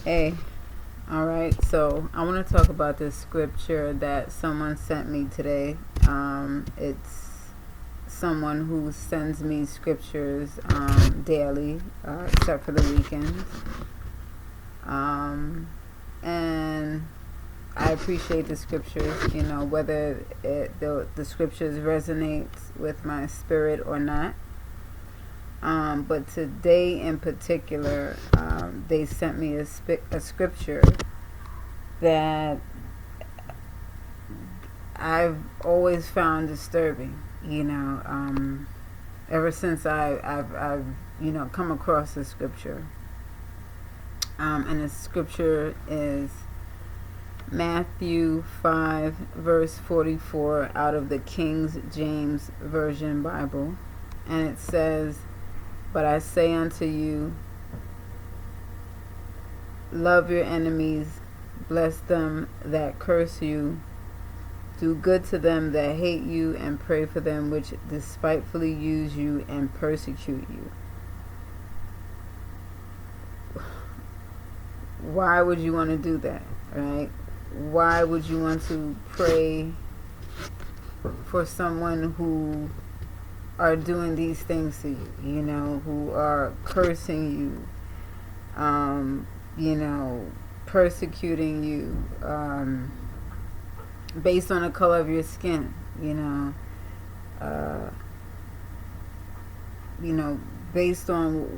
Hey, all right. So I want to talk about this scripture that someone sent me today. It's someone who sends me scriptures daily, except for the weekends. And I appreciate the scriptures. Whether the scriptures resonate with my spirit or not. But today in particular, they sent me a scripture that I've always found disturbing. Ever since I've come across the scripture, and the scripture is Matthew 5 verse 44 out of the King James Version Bible, and it says, "But I say unto you, love your enemies, bless them that curse you, do good to them that hate you, and pray for them which despitefully use you and persecute you." Why would you want to do that, right? Why would you want to pray for someone who are doing these things to you, who are cursing you, persecuting you, based on the color of your skin, based on,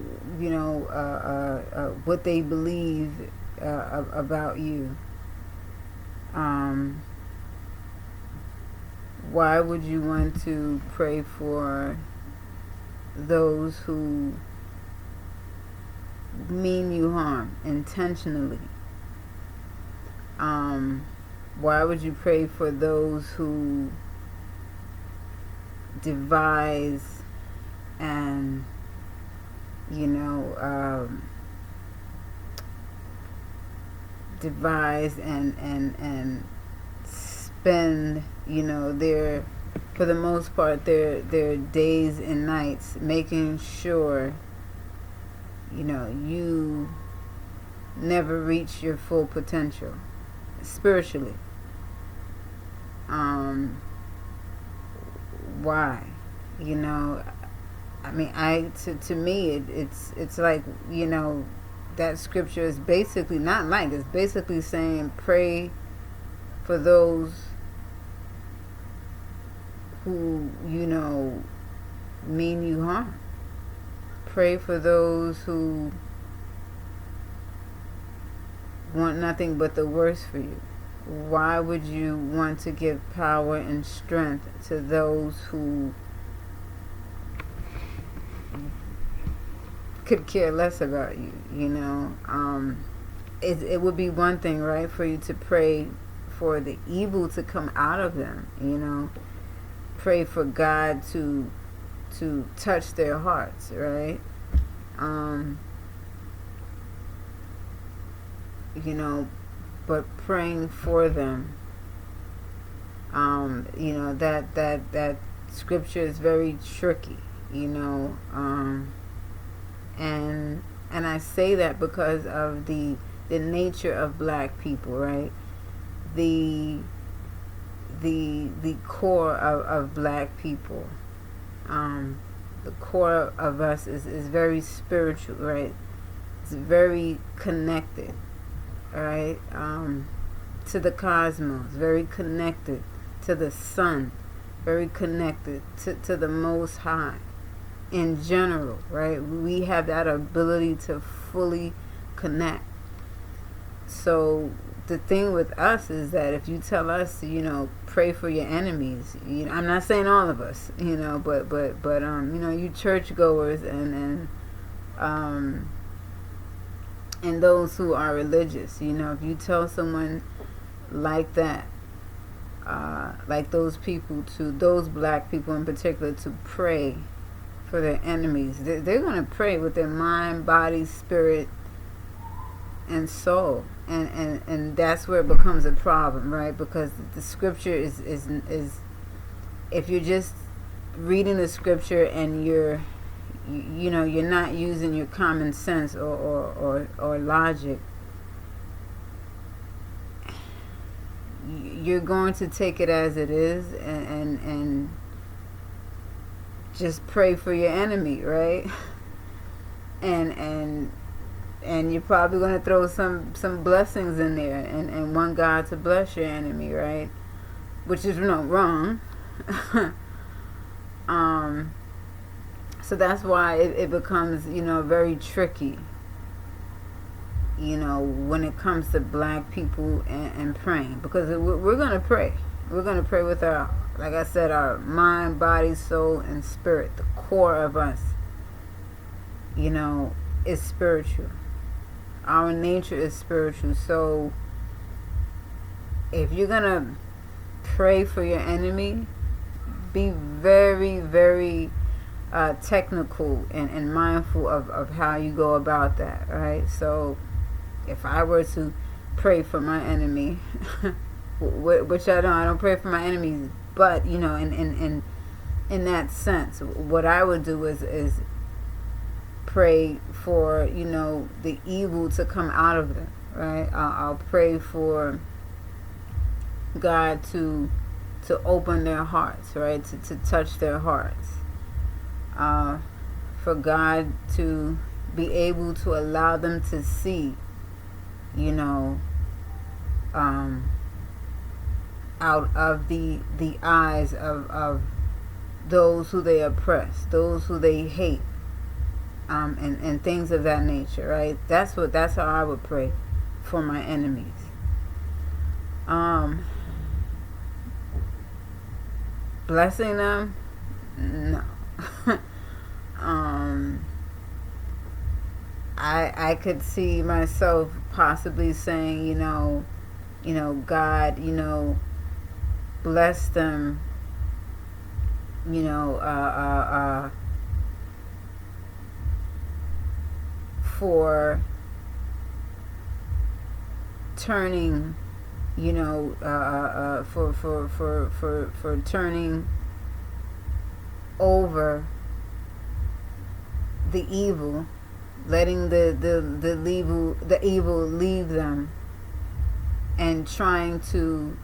what they believe about you. Why would you want to pray for those who mean you harm intentionally? Why would you pray for those who devise and and spend their, for the most part, their days and nights making sure you never reach your full potential spiritually? Why? To me, it's like, that scripture is basically not like, it's basically saying pray for those who mean you harm. Pray for those who want nothing but the worst for you. Why would you want to give power and strength to those who could care less about you? It would be one thing, right, for you to pray for the evil to come out of them. Pray for God to touch their hearts, right? But praying for them, that scripture is very tricky, and I say that because of the nature of black people, right? The core of black people, the core of us is very spiritual, right? It's very connected, right? To the cosmos, very connected to the sun, very connected to the Most High in general, right? We have that ability to fully connect. So the thing with us is that if you tell us to, pray for your enemies, I'm not saying all of us, but you churchgoers and those who are religious, if you tell someone like that, like those people, to those black people in particular, to pray for their enemies, they're going to pray with their mind, body, spirit, and soul, and that's where it becomes a problem, right? Because the scripture is if you're just reading the scripture and you're not using your common sense or logic, you're going to take it as it is, and just pray for your enemy, right? and you're probably going to throw some blessings in there, and want God to bless your enemy, right? Which is not wrong. So that's why it becomes, very tricky, when it comes to black people and praying. Because we're going to pray. We're going to pray with our, like I said, our mind, body, soul, and spirit. The core of us, is spiritual. Our nature is spiritual. So if you're going to pray for your enemy, be very, very technical and mindful of how you go about that, right? So if I were to pray for my enemy, which I don't pray for my enemies, but in that sense, what I would do is pray for the evil to come out of them, right? I'll pray for God to open their hearts, right? To touch their hearts. For God to be able to allow them to see, out of the eyes of those who they oppress, those who they hate, and things of that nature, right? That's how I would pray for my enemies. Blessing them, no. I could see myself possibly saying, God, bless them, for turning, for turning over the evil, letting the evil leave them, and trying to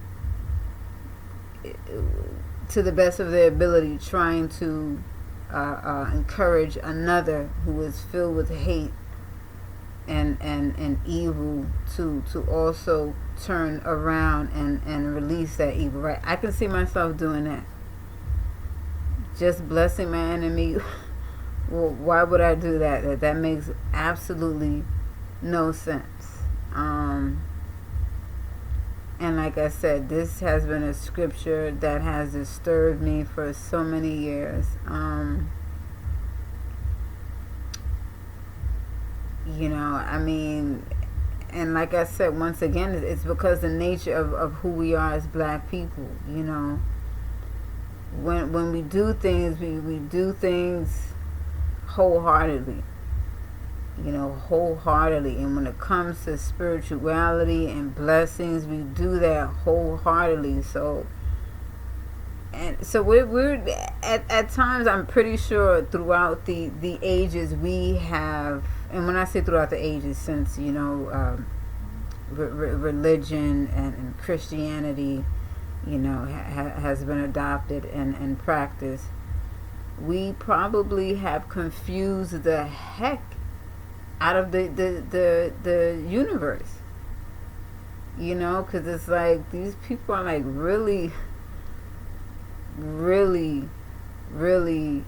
the best of their ability, trying to encourage another who is filled with hate and evil to also turn around and release that evil, right? I can see myself doing that. Just blessing my enemy. Well, why would I do that? That makes absolutely no sense. And like I said, this has been a scripture that has disturbed me for so many years. And like I said, once again, it's because the nature of who we are as black people, When we do things, we do things wholeheartedly, wholeheartedly. And when it comes to spirituality and blessings, we do that wholeheartedly. So we're at times, I'm pretty sure throughout the ages we have, and when I say throughout the ages, since religion and Christianity has been adopted and practiced, we probably have confused the heck out of the universe, because it's like these people are like really, really, really,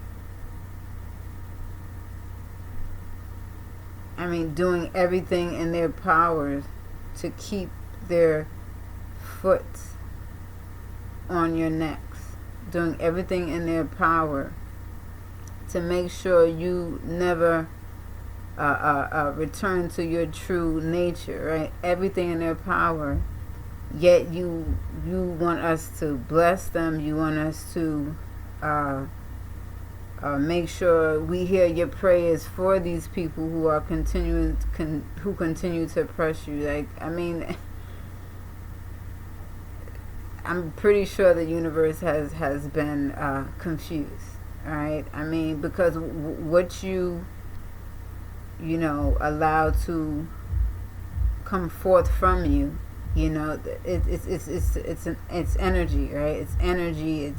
doing everything in their powers to keep their foot on your necks, doing everything in their power to make sure you never return to your true nature, right? Everything in their power. Yet you want us to bless them. You want us to make sure we hear your prayers for these people who are who continue to oppress you. Like, I'm pretty sure the universe has been confused, right? Because what you allow to come forth from you You know, it's energy, right? It's energy.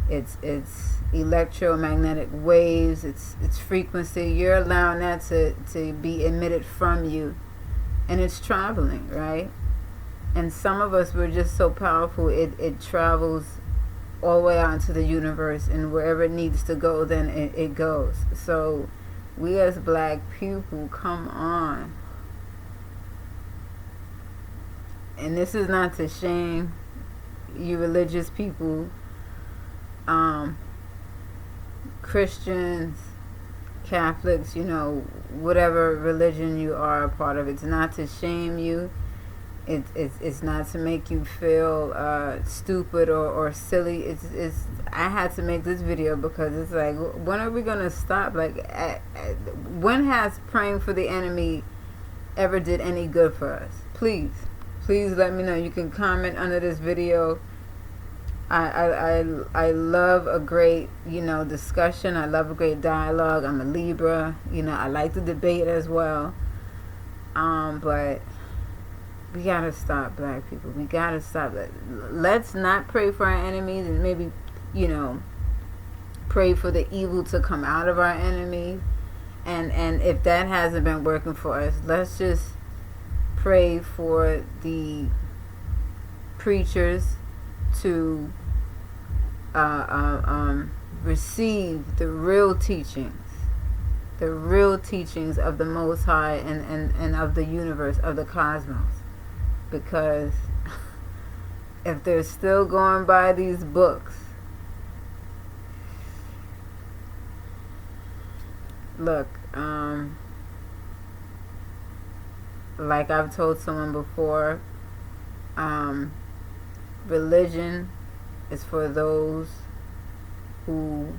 It's electromagnetic waves. It's frequency. You're allowing that to be emitted from you, and it's traveling, right? And some of us, we're just so powerful, it travels all the way out into the universe, and wherever it needs to go, then it goes. So we as black people, come on. And this is not to shame you religious people, Christians, Catholics, you know, whatever religion you are a part of. It's not to shame you. It's not to make you feel stupid or silly. It's I had to make this video because it's like, when are we gonna stop? Like, when has praying for the enemy ever did any good for us? Please let me know. You can comment under this video. I love a great, you know, discussion. I love a great dialogue. I'm a Libra. You know, I like to debate as well. But we gotta stop, black people. We gotta stop. Let's not pray for our enemies, and maybe, you know, pray for the evil to come out of our enemies. And if that hasn't been working for us, let's just pray for the preachers to receive the real teachings of the Most High and of the universe, of the cosmos. Because if they're still going by these books, look, like I've told someone before, religion is for those who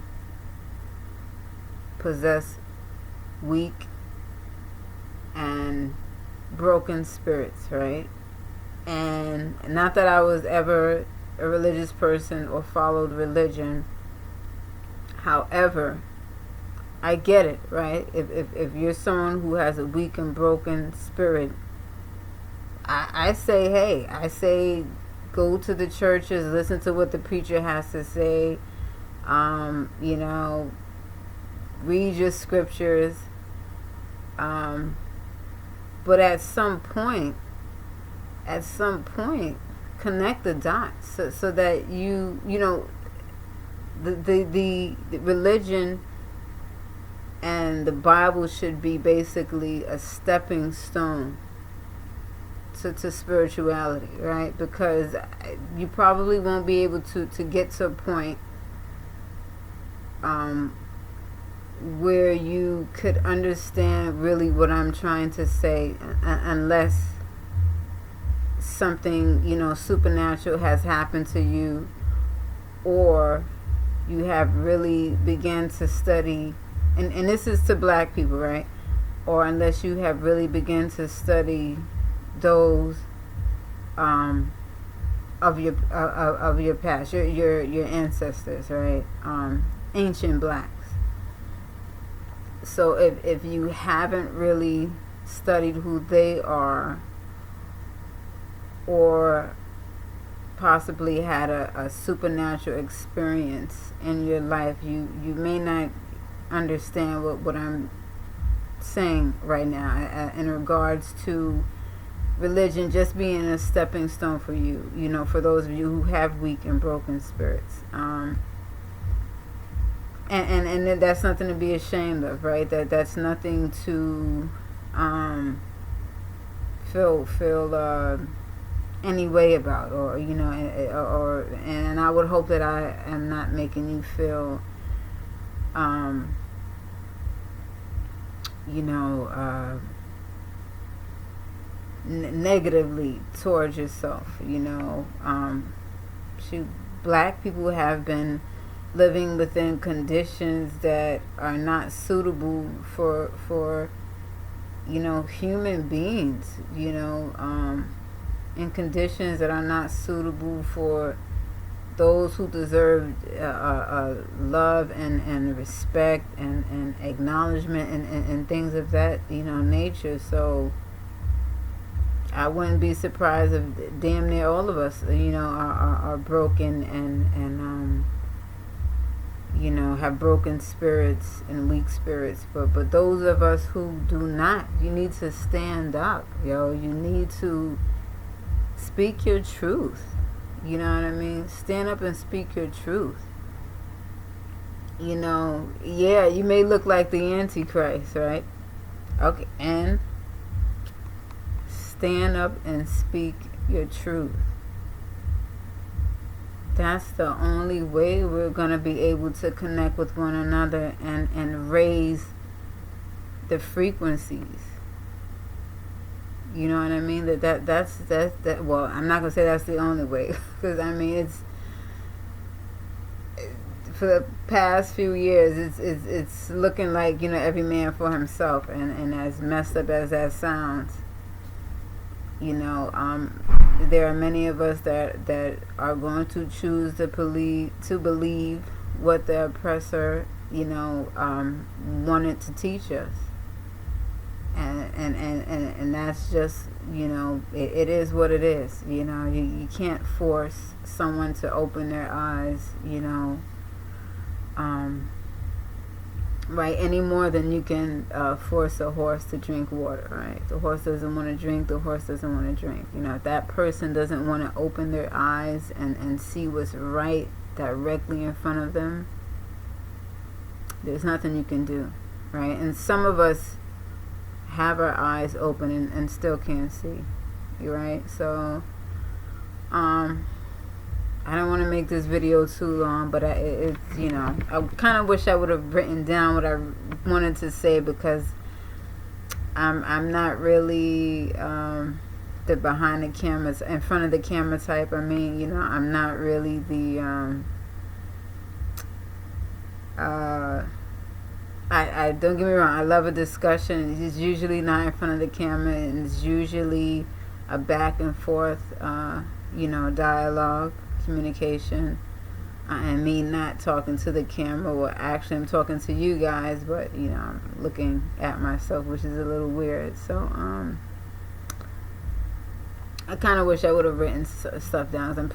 possess weak and broken spirits, right? And not that I was ever a religious person or followed religion. However, I get it, right? If you're someone who has a weak and broken spirit, I say, hey, go to the churches, listen to what the preacher has to say, you know, read your scriptures, but at some point, connect the dots so that you know, the religion and the Bible should be basically a stepping stone to spirituality, right? Because you probably won't be able to get to a point where you could understand really what I'm trying to say, unless something, you know, supernatural has happened to you, or you have really begun to study, and this is to black people, right? Or unless you have really begun to study those of your past, your ancestors, right? Ancient blacks. So if you haven't really studied who they are, or possibly had a supernatural experience in your life, you may not understand what I'm saying right now in regards to religion just being a stepping stone for you, you know, for those of you who have weak and broken spirits. And that's nothing to be ashamed of, right? That's nothing to feel any way about, or, you know, and I would hope that I am not making you feel you know, negatively towards yourself, you know. Black people have been living within conditions that are not suitable for you know, human beings, you know, in conditions that are not suitable for those who deserve love and respect and acknowledgement and things of that, you know, nature. So I wouldn't be surprised if damn near all of us, are broken and have broken spirits and weak spirits. But those of us who do not, you need to stand up, yo. You need to speak your truth. You know what I mean? Stand up and speak your truth. Yeah, you may look like the Antichrist, right? Okay, and stand up and speak your truth. That's the only way we're going to be able to connect with one another and raise the frequencies. You know what I mean? That's well, I'm not going to say that's the only way, because I mean, it's for the past few years it's looking like, every man for himself, and as messed up as that sounds, there are many of us that are going to choose to believe what the oppressor wanted to teach us, and that's just, it is what it is. You can't force someone to open their eyes, right, any more than you can force a horse to drink water, right? The horse doesn't want to drink, the horse doesn't want to drink. If that person doesn't want to open their eyes and see what's right directly in front of them, there's nothing you can do, right? And some of us have our eyes open and still can't see, right? So I don't want to make this video too long, but I kind of wish I would have written down what I wanted to say, because I'm not really the behind the cameras, in front of the camera type. I mean, I'm not really the I don't get me wrong, I love a discussion. It's usually not in front of the camera, and it's usually a back and forth dialogue, communication, and me not talking to the camera. Well, actually I'm talking to you guys, but I'm looking at myself, which is a little weird. So I kind of wish I would have written stuff down. I'm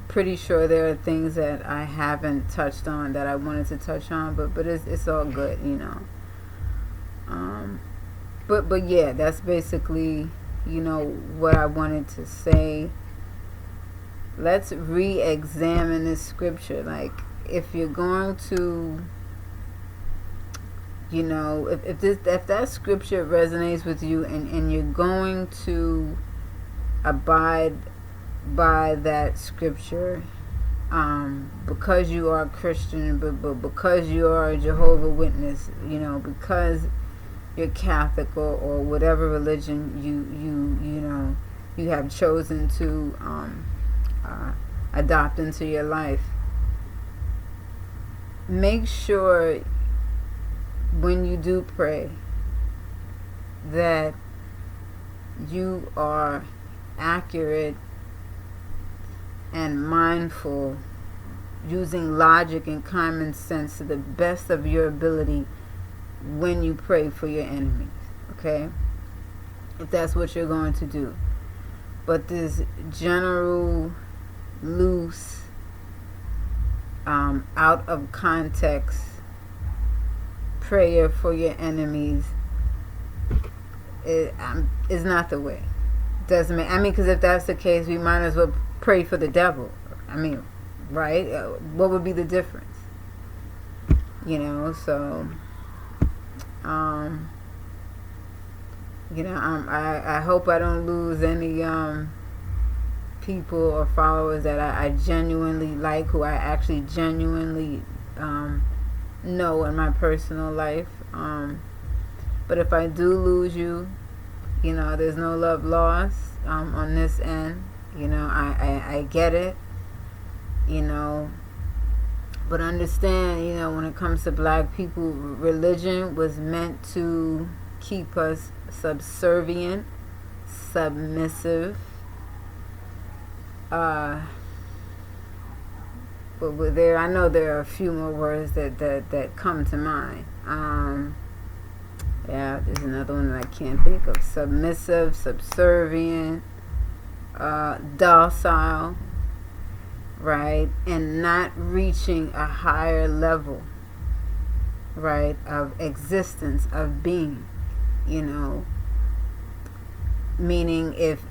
pretty sure there are things that I haven't touched on that I wanted to touch on, but it's all good, but yeah, that's basically what I wanted to say. Let's re-examine this scripture. Like, if you're going to, if that scripture resonates with you, and you're going to abide by that scripture, because you are a Christian, but because you are a Jehovah Witness, because you're Catholic or whatever religion you have chosen to adopt into your life, make sure when you do pray that you are accurate and mindful, using logic and common sense to the best of your ability when you pray for your enemies, okay? If that's what you're going to do. But this general, loose, out of context prayer for your enemies is not the way. Doesn't make, because if that's the case, we might as well pray for the devil. Right? What would be the difference? So I hope I don't lose any people or followers that I genuinely like, who I actually genuinely know in my personal life. But if I do lose you, there's no love lost on this end. I get it, but understand, when it comes to black people, religion was meant to keep us subservient, submissive, but I know there are a few more words that come to mind. Yeah, there's another one that I can't think of. Submissive, subservient, docile, right? And not reaching a higher level, right, of existence, of being, you know. Meaning if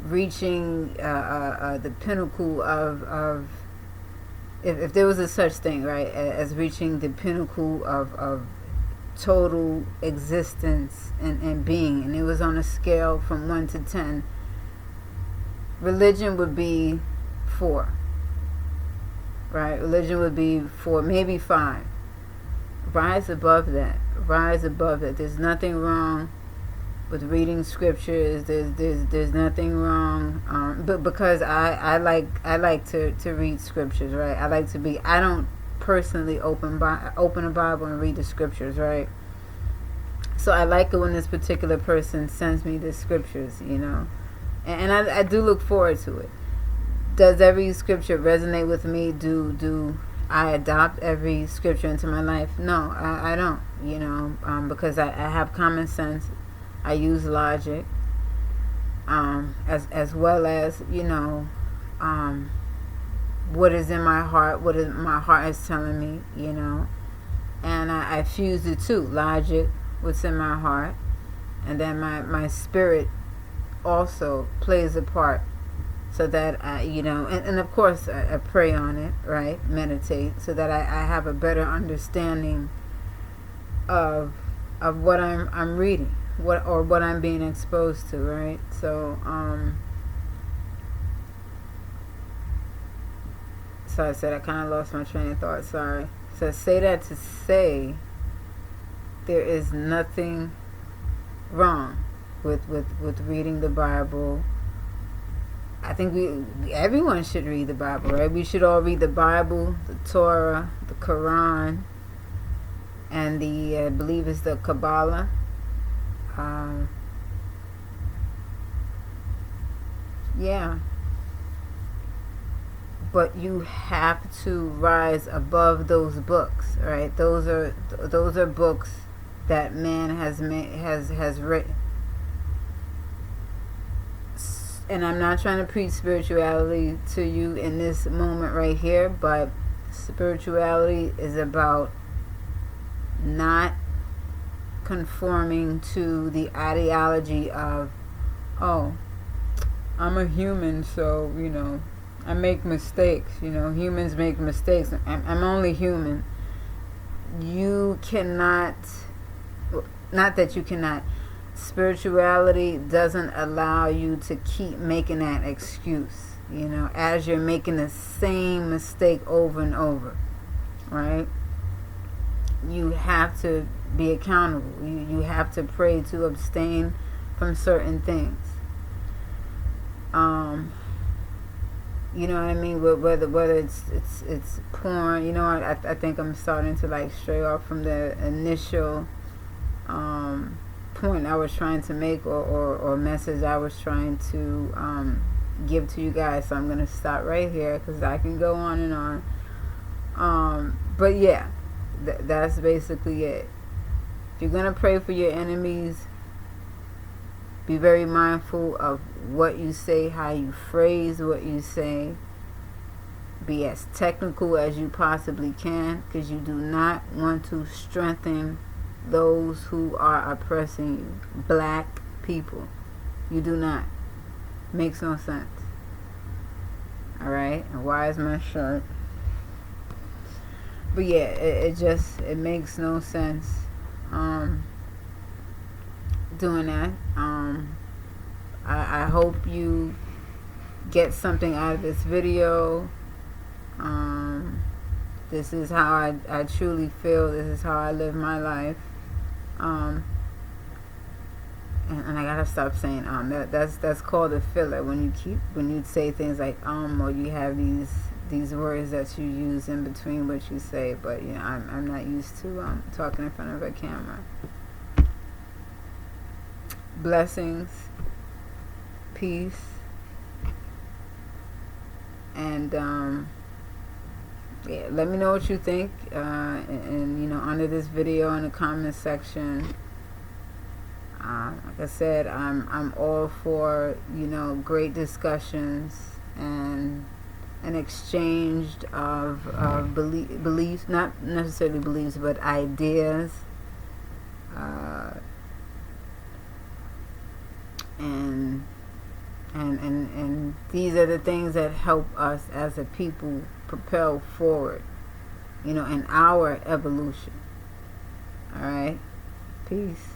reaching the pinnacle of if there was a such thing, right, as reaching the pinnacle of total existence and being, and it was on a scale from 1 to 10, religion would be 4, right? Religion would be 4, maybe 5. Rise above that. Rise above it. There's nothing wrong with reading scriptures. There's nothing wrong, but because I like to read scriptures, right? I don't personally open a Bible and read the scriptures, right? So I like it when this particular person sends me the scriptures, and I do look forward to it. Does every scripture resonate with me? Do I adopt every scripture into my life? No, I don't, because I have common sense. I use logic, as well as, what is in my heart, what is my heart is telling me, and I fuse the two, logic, what's in my heart, and then my spirit also plays a part, so that I, and of course I pray on it, right, meditate, so that I have a better understanding of what I'm reading, what I'm being exposed to, right? So I said I kind of lost my train of thought. Sorry. So say that to say there is nothing wrong with reading the Bible. I think everyone should read the Bible, right? We should all read the Bible, the Torah, the Quran, and I believe it's the Kabbalah. Yeah. But you have to rise above those books, right? Those are books that man has written. And I'm not trying to preach spirituality to you in this moment right here, but spirituality is about not conforming to the ideology of, oh, I'm a human, so, I make mistakes. Humans make mistakes. I'm only human. You cannot, not that you cannot, spirituality doesn't allow you to keep making that excuse, as you're making the same mistake over and over, right? You have to be accountable. You have to pray to abstain from certain things. You know what I mean? Whether it's porn, I think I'm starting to stray off from the initial point I was trying to make, or message I was trying to give to you guys. So I'm going to stop right here because I can go on and on. But yeah, that's basically it. If you're going to pray for your enemies, be very mindful of what you say, how you phrase what you say. Be as technical as you possibly can, because you do not want to strengthen those who are oppressing you. Black people. You do not. Makes no sense. Alright? And why is my shirt? But yeah, it makes no sense doing that. I hope you get something out of this video. This is how I truly feel. This is how I live my life. And I gotta stop saying that's called a filler when you say things like or you have these words that you use in between what you say. But I'm not used to talking in front of a camera. Blessings, peace, and yeah, let me know what you think, and you know, under this video in the comment section. Like I said, I'm all for, you know, great discussions and an exchange of beliefs, not necessarily beliefs, but ideas. And these are the things that help us as a people propel forward, you know, in our evolution. All right, peace.